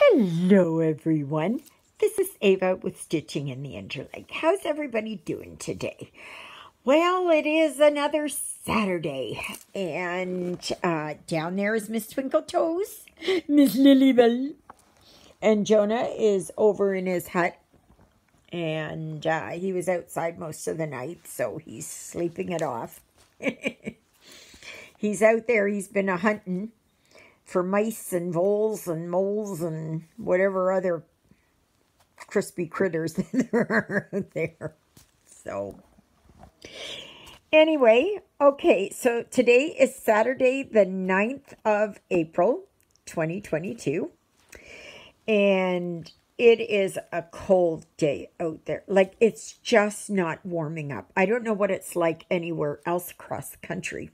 Hello, everyone. This is Eva with Stitching in the Interlake. How's everybody doing today? Well, it is another Saturday, and down there is Miss Twinkle Toes, Miss Lilybell, and Jonah is over in his hut, and he was outside most of the night, so he's sleeping it off. He's out there. He's been a-hunting for mice and voles and moles and whatever other crispy critters there are out there. So, anyway, okay, so today is Saturday, the 9th of April, 2022. And it is a cold day out there. Like, it's just not warming up. I don't know what it's like anywhere else across the country.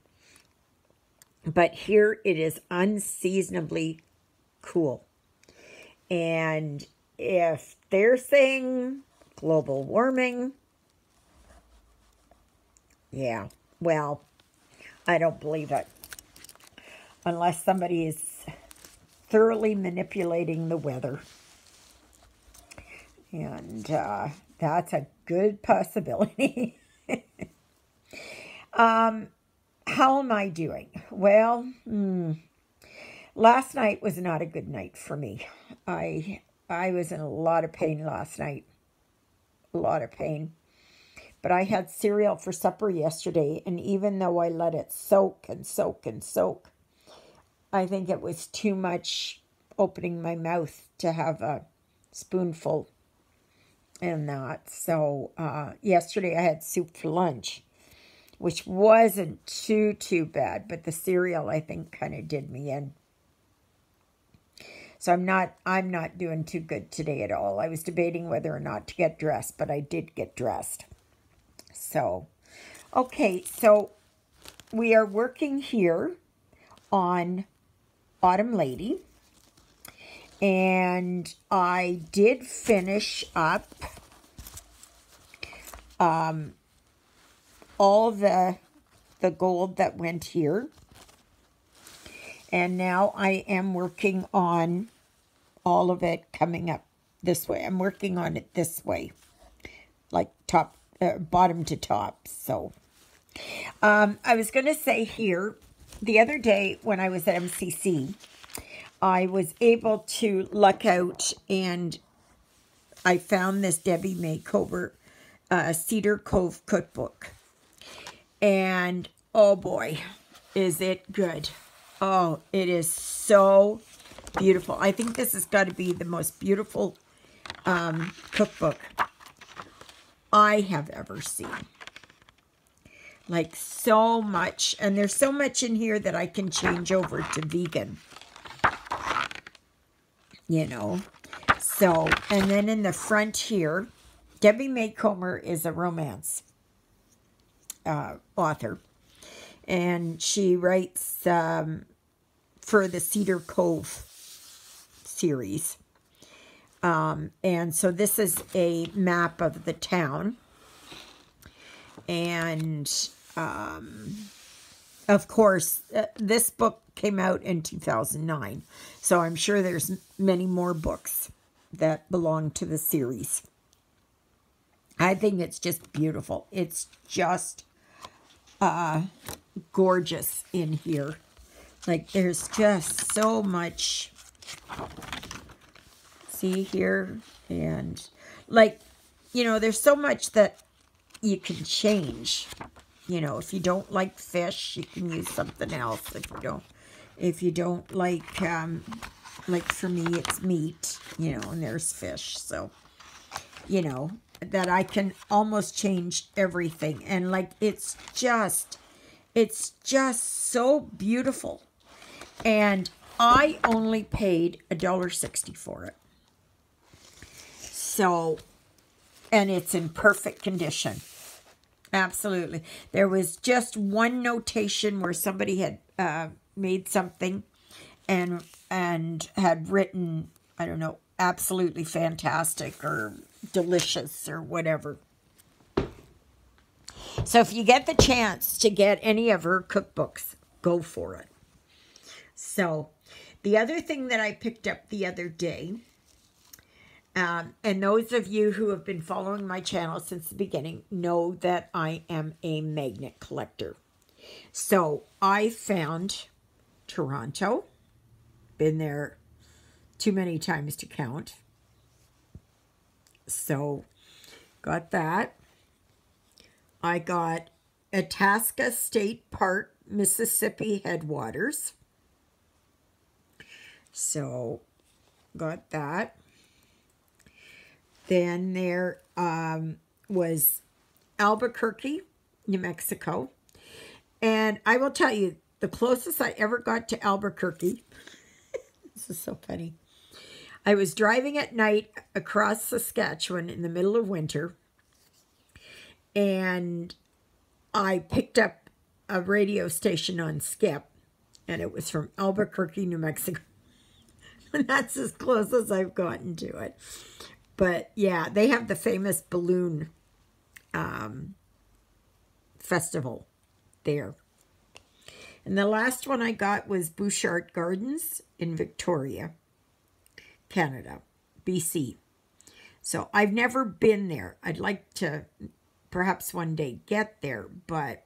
But here it is unseasonably cool. And if they're saying global warming, yeah, well, I don't believe it. Unless somebody is thoroughly manipulating the weather. And that's a good possibility. How am I doing? Well, last night was not a good night for me. I was in a lot of pain last night. A lot of pain. But I had cereal for supper yesterday, and even though I let it soak and soak and soak, I think it was too much opening my mouth to have a spoonful and that. So yesterday I had soup for lunch, which wasn't too bad, but the cereal, I think, kind of did me in. So I'm not doing too good today at all. I was debating whether or not to get dressed, but I did get dressed. So, okay, so we are working here on Autumn Lady, and I did finish up all the gold that went here. And now I am working on all of it coming up this way. I'm working on it this way, like bottom to top. So I was going to say here, the other day when I was at MCC, I was able to luck out and I found this Debbie Makeover Cedar Cove cookbook. And, oh boy, is it good. Oh, it is so beautiful. I think this has got to be the most beautiful cookbook I have ever seen. Like, so much. And there's so much in here that I can change over to vegan. You know. So, and then in the front here, Debbie Makeover is a romance author, and she writes for the Cedar Cove series, and so this is a map of the town, and of course this book came out in 2009, so I'm sure there's many more books that belong to the series. I think it's just beautiful. It's just gorgeous in here. Like, there's just so much. See here? And, like, you know, there's so much that you can change. You know, if you don't like fish, you can use something else. If you don't like for me, it's meat, you know, and there's fish. So, you know, that I can almost change everything. And like, it's just so beautiful. And I only paid $1.60 for it. So, and it's in perfect condition. Absolutely. There was just one notation where somebody had made something and had written, I don't know, absolutely fantastic or delicious or whatever. So if you get the chance to get any of her cookbooks, go for it. So the other thing that I picked up the other day, and those of you who have been following my channel since the beginning know that I am a magnet collector. So I found Toronto, been there too many times to count. So got that. I got Itasca State Park, Mississippi headwaters. So got that. Then there was Albuquerque, New Mexico. And I will tell you, the closest I ever got to Albuquerque, this is so funny, I was driving at night across Saskatchewan in the middle of winter, and I picked up a radio station on Skip, and it was from Albuquerque, New Mexico. And that's as close as I've gotten to it. But yeah, they have the famous balloon festival there. And the last one I got was Bouchard Gardens in Victoria, Canada, BC. So I've never been there. I'd like to perhaps one day get there, but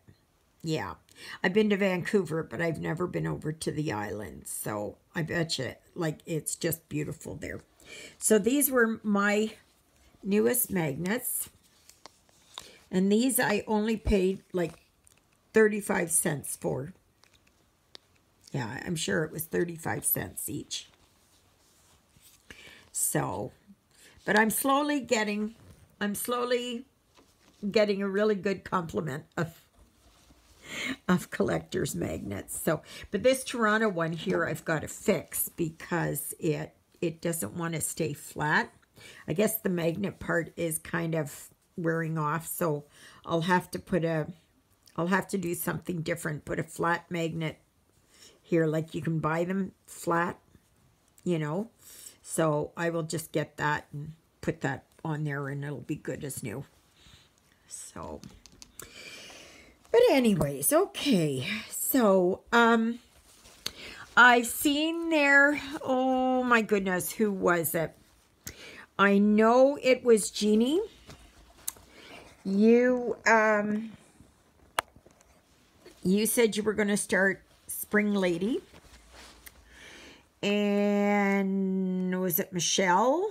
yeah. I've been to Vancouver, but I've never been over to the islands. So I bet you, like, it's just beautiful there. So these were my newest magnets. And these I only paid like 35 cents for. Yeah, I'm sure it was 35 cents each. So, but I'm slowly getting a really good complement of collector's magnets. So, but this Toronto one here I've got to fix because it doesn't want to stay flat. I guess the magnet part is kind of wearing off, so I'll have to do something different, put a flat magnet here, like you can buy them flat, you know. So I will just get that and put that on there and it'll be good as new. So, but anyways, okay. So, I've seen there, oh my goodness, who was it? I know it was Jeannie. You said you were going to start Spring Lady. And was it Michelle?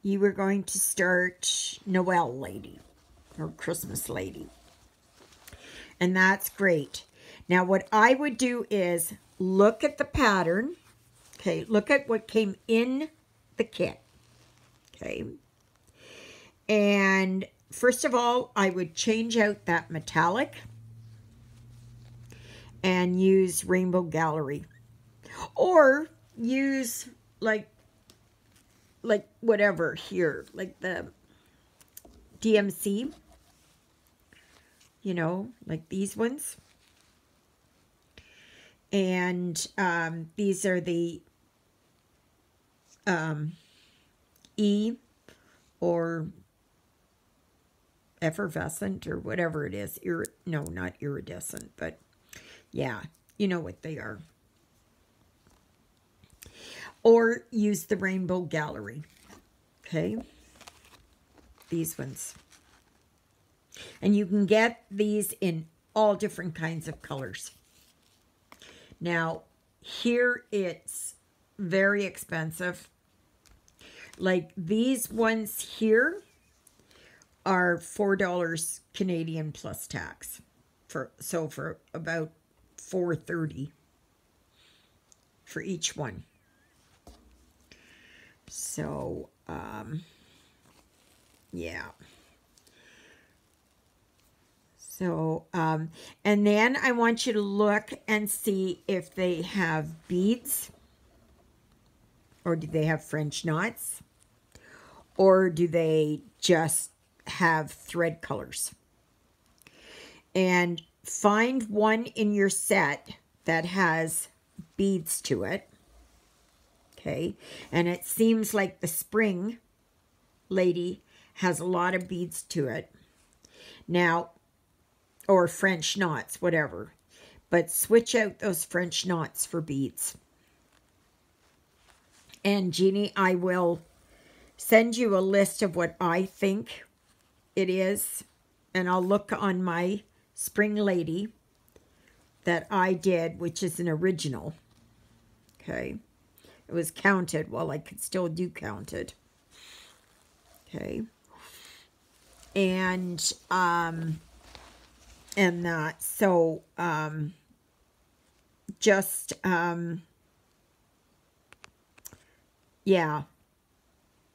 You were going to start Noel Lady or Christmas Lady. And that's great. Now what I would do is look at the pattern. Okay, look at what came in the kit. Okay. And first of all, I would change out that metallic and use Rainbow Gallery. Or use like whatever here, like the DMC, you know, like these ones. And these are the E or effervescent or whatever it is. No, not iridescent, but yeah, you know what they are. Or use the Rainbow Gallery. Okay. These ones. And you can get these in all different kinds of colors. Now, here it's very expensive. Like these ones here are $4 Canadian plus tax. For about $4.30 for each one. So, yeah. So, and then I want you to look and see if they have beads, or do they have French knots, or do they just have thread colors. And find one in your set that has beads to it. Okay, and it seems like the Spring Lady has a lot of beads to it. Now, or French knots, whatever. But switch out those French knots for beads. And Jeannie, I will send you a list of what I think it is. And I'll look on my Spring Lady that I did, which is an original. Okay. It was counted. Well, I could still do counted. Okay. And that. So, just, yeah,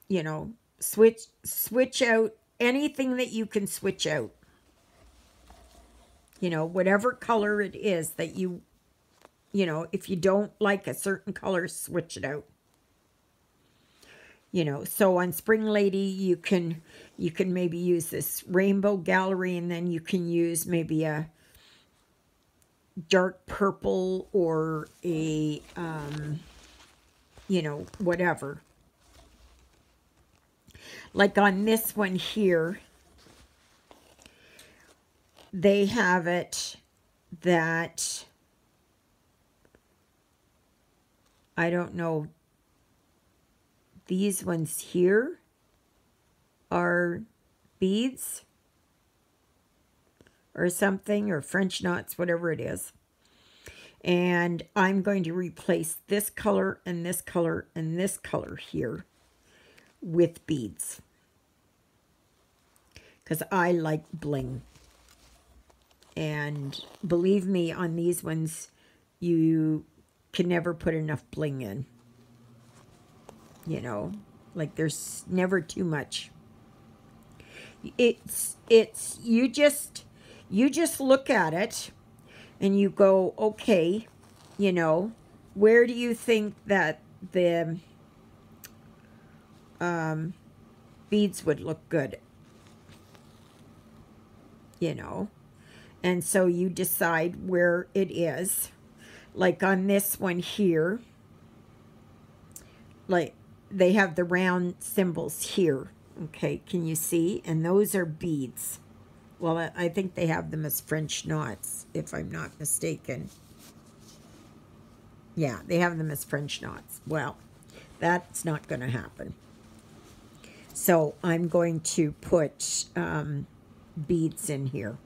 you know, switch out anything that you can switch out. You know, whatever color it is that you know, if you don't like a certain color, switch it out. You know, so on Spring Lady, you can maybe use this rainbow gallery, and then you can use maybe a dark purple or a, you know, whatever. Like on this one here, they have it that, I don't know, these ones here are beads or something, or French knots, whatever it is. And I'm going to replace this color and this color and this color here with beads, because I like bling. And believe me, on these ones, you can never put enough bling in. You know, like there's never too much. It's you just look at it and you go, okay, you know, where do you think that the beads would look good? You know, and so you decide where it is. Like on this one here, like they have the round symbols here. Okay, can you see? And those are beads. Well, I think they have them as French knots, if I'm not mistaken. Yeah, they have them as French knots. Well, that's not going to happen. So I'm going to put beads in here.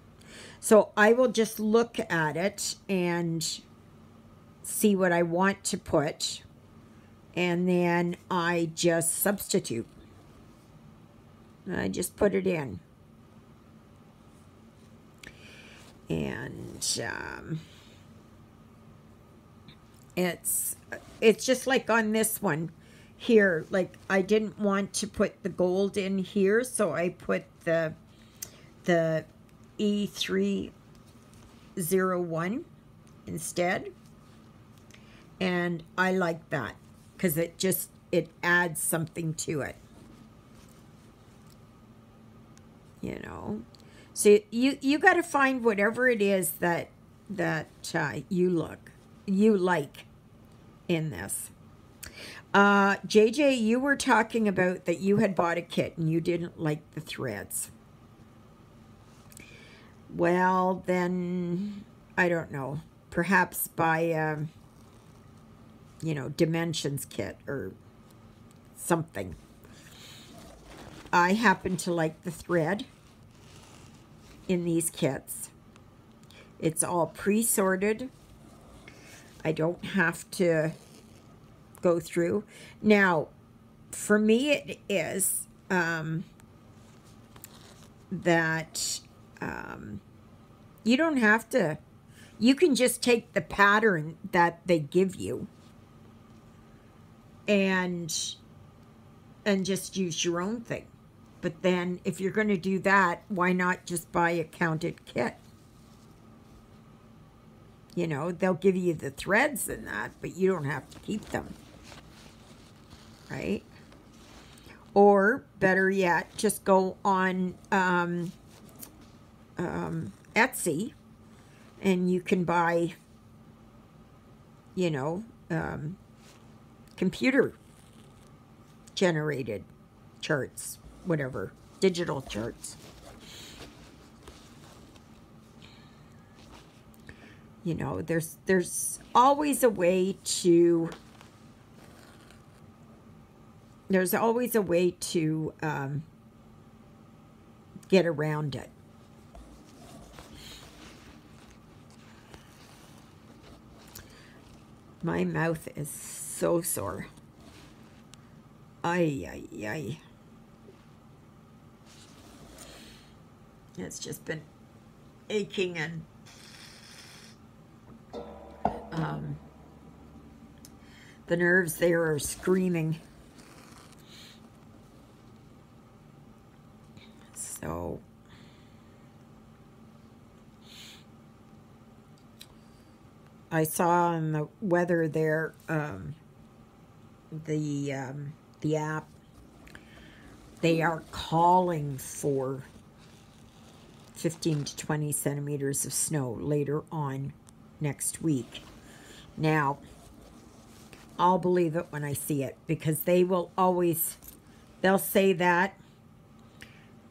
So I will just look at it and see what I want to put, and then I just substitute. I just put it in. And it's just like on this one here, like I didn't want to put the gold in here, so I put the E301 instead. And I like that because it adds something to it. You know, so you got to find whatever it is that you like in this. JJ, you were talking about that you had bought a kit and you didn't like the threads. Well, then I don't know. Perhaps buy you know, dimensions kit or something. I happen to like the thread in these kits. It's all pre-sorted. I don't have to go through. Now, for me it is that you don't have to, you can just take the pattern that they give you and just use your own thing. But then if you're going to do that, why not just buy a counted kit? You know, they'll give you the threads and that, but you don't have to keep them. Right? Or better yet, just go on Etsy and you can buy, you know, computer generated charts, whatever, digital charts. You know, there's always a way to there's always a way to get around it. My mouth is so sore. Ay, ay, ay. It's just been aching, and the nerves there are screaming. So I saw on the weather there, the app, they are calling for 15 to 20 centimeters of snow later on next week. Now, I'll believe it when I see it, because they will always, they'll say that,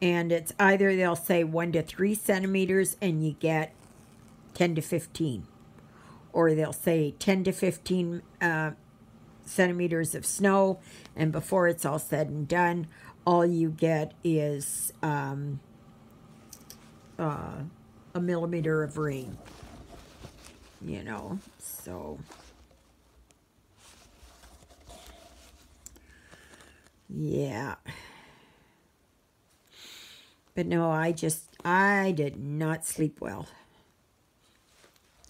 and it's either they'll say 1 to 3 centimeters and you get 10 to 15, or they'll say 10 to 15 centimeters of snow, and before it's all said and done, all you get is a millimeter of rain, you know, so yeah. But no, I did not sleep well.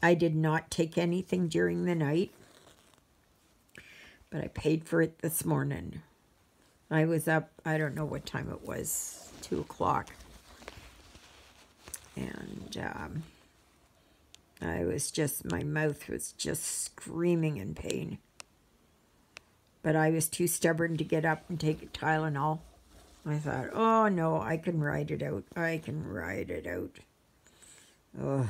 I did not take anything during the night, but I paid for it this morning. I was up, I don't know what time it was, 2 o'clock. And I was just, my mouth was just screaming in pain. But I was too stubborn to get up and take a Tylenol. I thought, oh no, I can ride it out. I can ride it out. Ugh.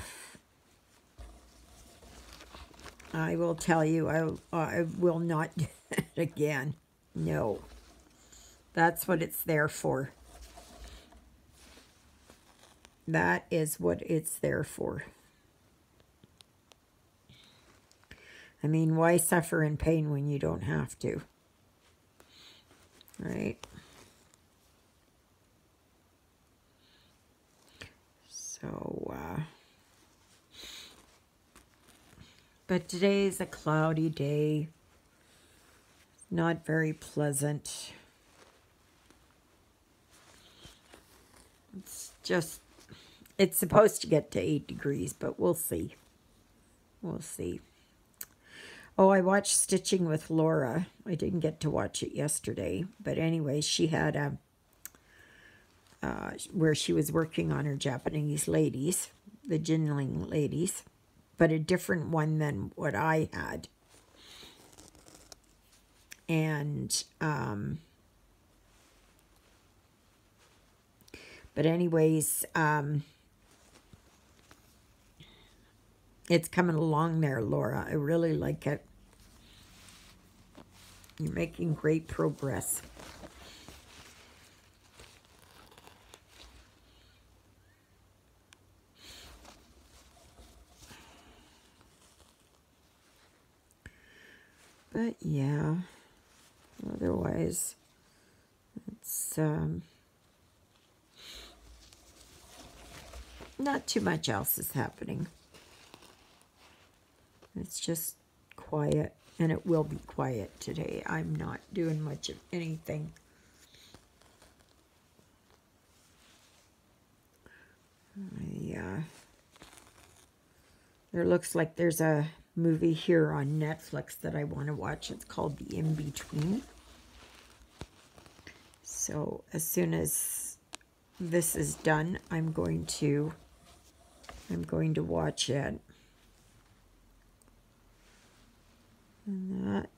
I will tell you, I will not do it again. No. That's what it's there for. That is what it's there for. I mean, why suffer in pain when you don't have to? Right? So, but today is a cloudy day. Not very pleasant. It's just, it's supposed to get to 8 degrees, but we'll see. We'll see. Oh, I watched Stitching with Laura. I didn't get to watch it yesterday. But anyway, she had a, where she was working on her Japanese ladies, the Jinling ladies, but a different one than what I had. And, but anyways, it's coming along there, Laura. I really like it. You're making great progress. But yeah, otherwise, it's not too much else is happening. It's just quiet, and it will be quiet today. I'm not doing much of anything. There looks like there's a movie here on Netflix that I want to watch. It's called The In-Between. So as soon as this is done, I'm going to watch it. And that.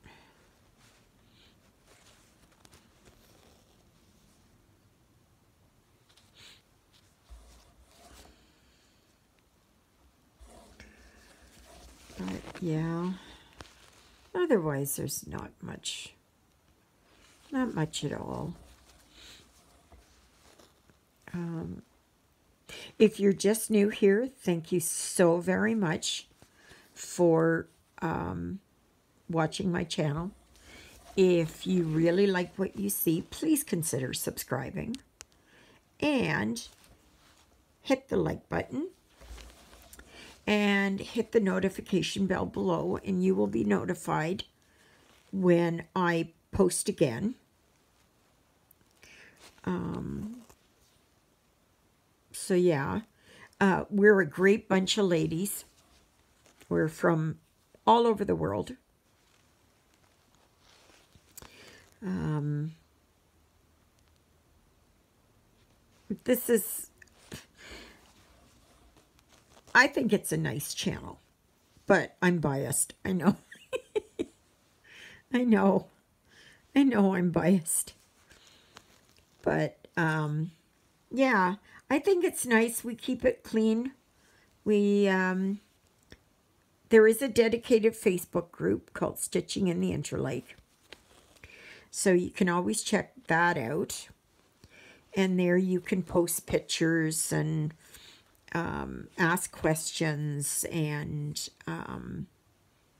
But yeah, otherwise there's not much at all. If you're just new here, thank you so very much for watching my channel. if you really like what you see, please consider subscribing and hit the like button and hit the notification bell below, and you will be notified when I post again. So yeah, we're a great bunch of ladies. We're from all over the world. This is, I think it's a nice channel, but I'm biased. I know. I know I'm biased. But, yeah, I think it's nice. We keep it clean. We, there is a dedicated Facebook group called Stitching in the Interlake. So you can always check that out. And there you can post pictures and ask questions and,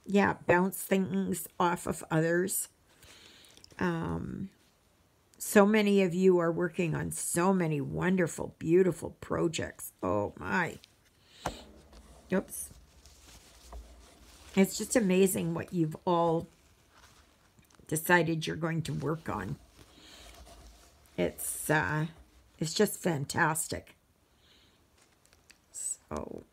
yeah, bounce things off of others. So many of you are working on so many wonderful, beautiful projects. Oh, my. Oops. It's just amazing what you've all decided you're going to work on. It's just fantastic. So,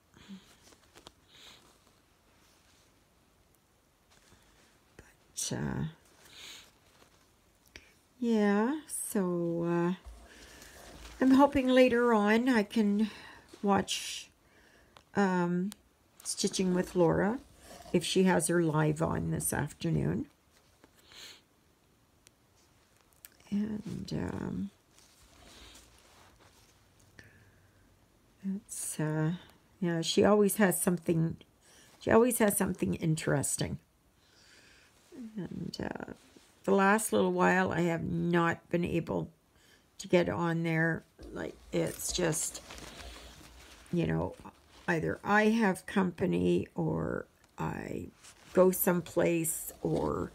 but, yeah, so, I'm hoping later on I can watch, Stitching with Laura, if she has her live on this afternoon. And, it's, yeah, she always has something interesting. And, the last little while, I have not been able to get on there. Like, it's just, you know, either I have company or I go someplace or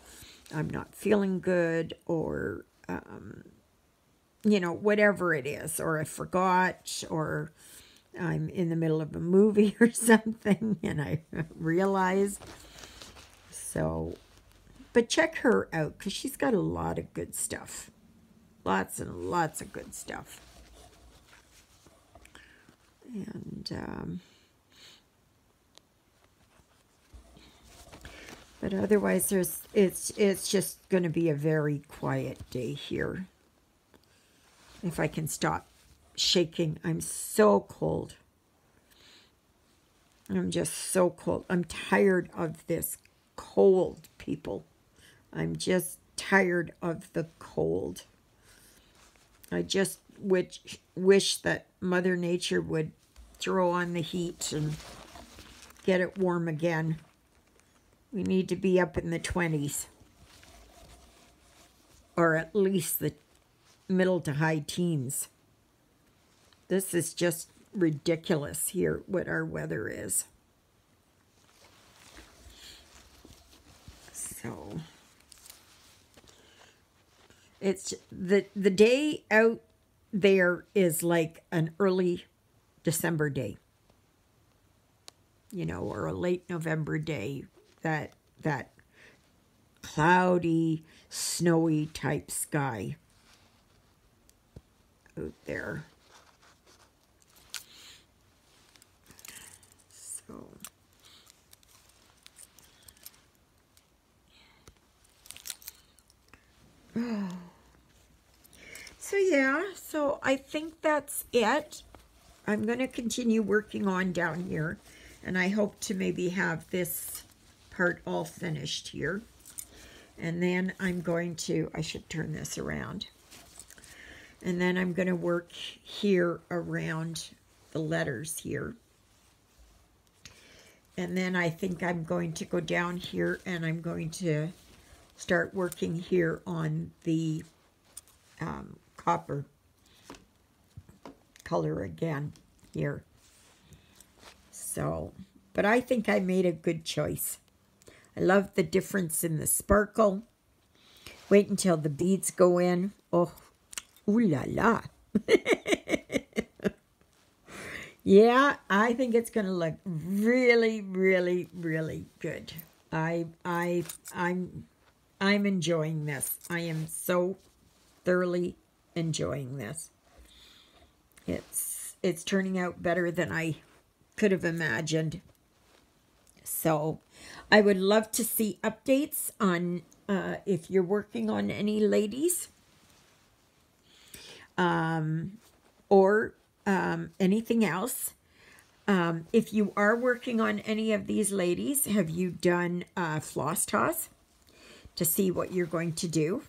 I'm not feeling good or, you know, whatever it is, or I forgot, or I'm in the middle of a movie or something and I realize. So, but check her out because she's got a lot of good stuff. Lots and lots of good stuff. And, but otherwise, it's just going to be a very quiet day here. If I can stop shaking. I'm so cold. I'm just so cold. I'm tired of this cold, people. I'm just tired of the cold. I just wish that Mother Nature would throw on the heat and get it warm again. We need to be up in the 20s. Or at least the middle to high teens. This is just ridiculous here, what our weather is. So, it's the day out there is like an early December day. You know, or a late November day. That cloudy, snowy type sky out there. So, so yeah, so I think that's it. I'm going to continue working on down here, and I hope to maybe have this part all finished here. And then I'm going to, I should turn this around. And then I'm going to work here around the letters here. And then I think I'm going to go down here and I'm going to start working here on the copper color again here. So, but I think I made a good choice. I love the difference in the sparkle. Wait until the beads go in. Oh, ooh la la. Yeah, I think it's going to look really, really, really good. I'm enjoying this. I am so thoroughly enjoying this. It's turning out better than I could have imagined. So I would love to see updates on if you're working on any ladies or anything else. If you are working on any of these ladies, have you done a floss toss to see what you're going to do?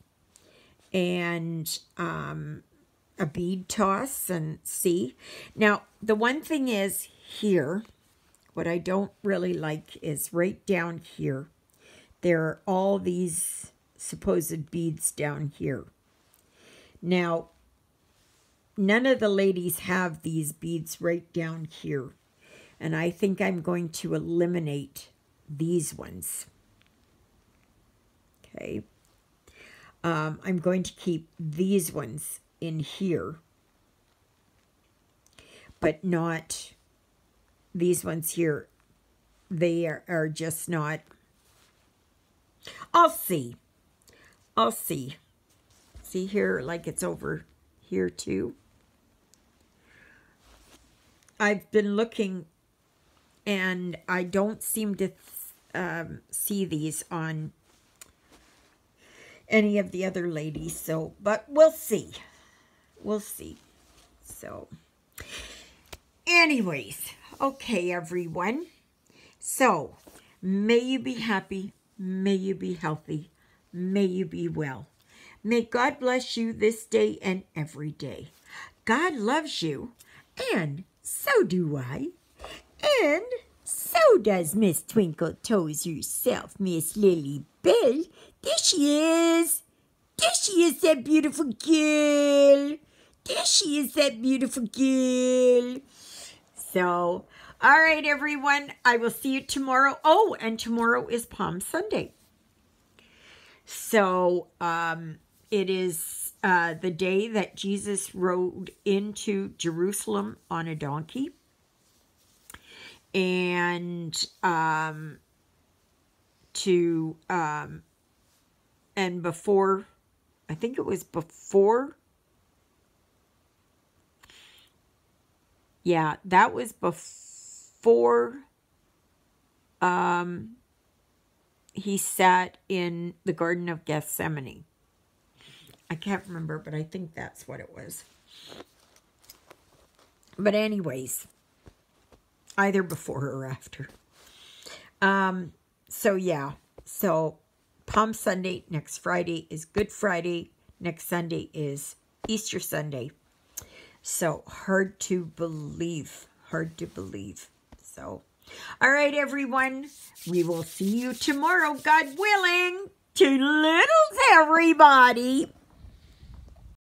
And a bead toss and see. Now, the one thing is here, what I don't really like is right down here. There are all these supposed beads down here. Now, none of the ladies have these beads right down here. And I think I'm going to eliminate these ones. Okay. I'm going to keep these ones in here, but not these ones here. They are just not. I'll see. I'll see. See here, like it's over here too. I've been looking and I don't seem to see these on any of the other ladies. So, but we'll see. We'll see. So, anyways, okay, everyone. So, may you be happy. May you be healthy. May you be well. May God bless you this day and every day. God loves you, and so do I. And so does Miss Twinkle Toes herself, Miss Lily Bell. There she is. There she is, that beautiful girl. There she is, that beautiful girl. So, all right, everyone. I will see you tomorrow. Oh, and tomorrow is Palm Sunday. So, it is the day that Jesus rode into Jerusalem on a donkey. And and before, I think it was before, yeah, that was before he sat in the Garden of Gethsemane. I can't remember, but I think that's what it was. But anyways, either before or after. So yeah, so Palm Sunday, next Friday is Good Friday, next Sunday is Easter Sunday. So hard to believe, hard to believe. So, all right, everyone, we will see you tomorrow, God willing. Toodle-oodles, everybody.